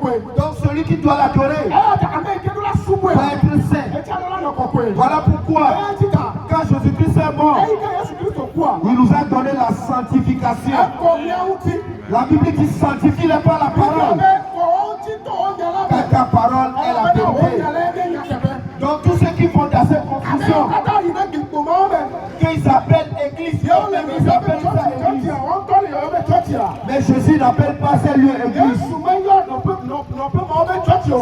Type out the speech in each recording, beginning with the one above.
Donc celui qui doit l'adorer doit être saint. Voilà pourquoi, quand Jésus-Christ est mort, il nous a donné la sanctification. La Bible dit sanctifie les par la parole. Car ta parole est la vérité. Donc tous ceux qui font dans cette confusion, qu'ils appellent église, ils appellent ça église. Mais Jésus n'appelle pas ces lieux église.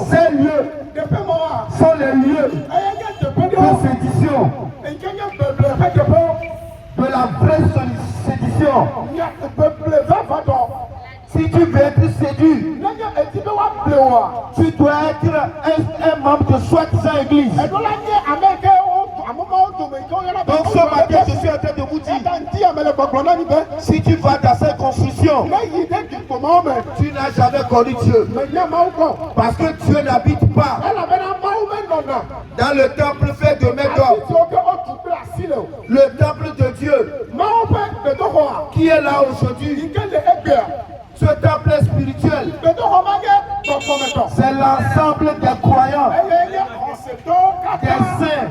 Ces lieux sont les lieux de sédition, de la vraie sédition. Si tu veux être séduit, tu dois être un membre de soi-disant église. Donc ce matin, je suis en train de vous dire, si tu vas dans cette construction, tu n'as jamais connu Dieu. Parce que Dieu n'habite pas dans le temple fait de main d'homme. Le temple de Dieu qui est là aujourd'hui, ce temple est spirituel. C'est l'ensemble des croyants, des saints,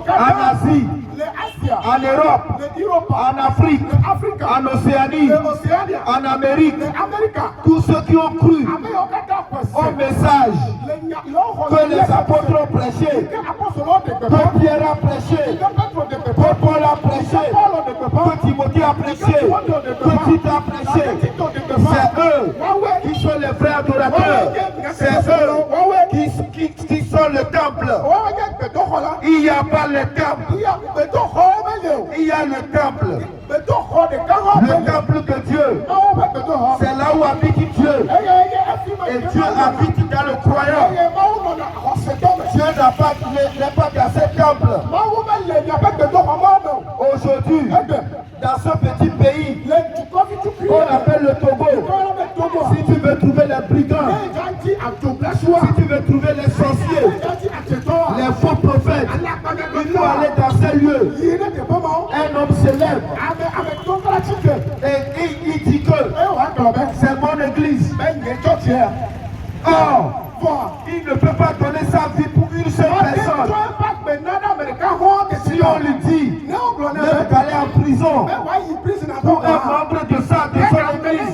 en Asie, en Europe, en Afrique, en Océanie, en Amérique. Tous ceux qui ont cru au message que les apôtres ont prêché, que Pierre a prêché, que Paul a prêché, que Timothée a prêché, que Tite a prêché. C'est eux qui sont les vrais adorateurs. C'est eux qui sont le temple. Il n'y a pas le temple. Il y a le temple. Le temple de Dieu. C'est là où habite Dieu. Et Dieu habite dans le croyant. Dieu n'est pas dans ce temple. Aujourd'hui, dans ce petit pays qu'on appelle le Togo, si tu veux trouver les brigands, si tu veux trouver les sorciers, les faux prophètes, il faut aller dans ces lieux. Un homme se lève et il dit que c'est mon église. Or, il ne peut pas donner sa vie pour une seule personne. Si on lui dit même d'aller en prison pour un membre de son église,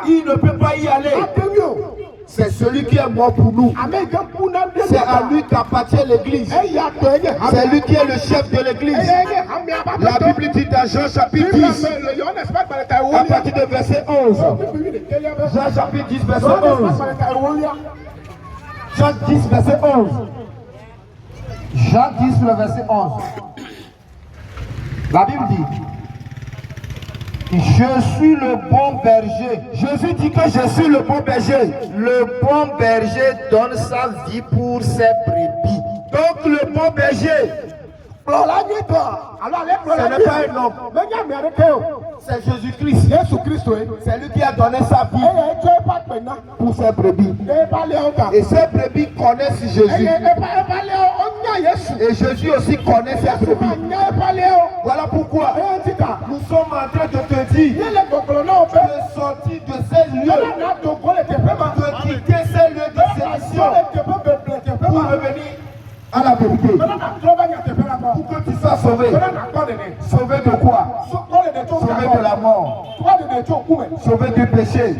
il ne peut pas y aller. C'est celui qui est mort pour nous. C'est à lui qu'appartient l'église. C'est lui qui est le chef de l'église. La Bible dit dans Jean chapitre 10, à partir de verset 11. Jean chapitre 10, verset 11. Jean 10, verset 11. Jean 10, le verset 11. La Bible dit, je suis le bon berger. Jésus dit que je suis le bon berger. Le bon berger donne sa vie pour ses brebis. Donc le bon berger, ce n'est pas un homme. C'est Jésus-Christ. C'est lui qui a donné sa vie pour ses brebis. Et ses brebis connaissent Jésus. Et Jésus aussi connaît ses brebis. Voilà pourquoi nous sommes en train de te dire de sortir de ces lieux, de quitter ces lieux de sédition pour revenir à la vérité. Pour que tu sois sauvé. Sauvé de quoi? Sauvé de la mort. Sauvé du péché.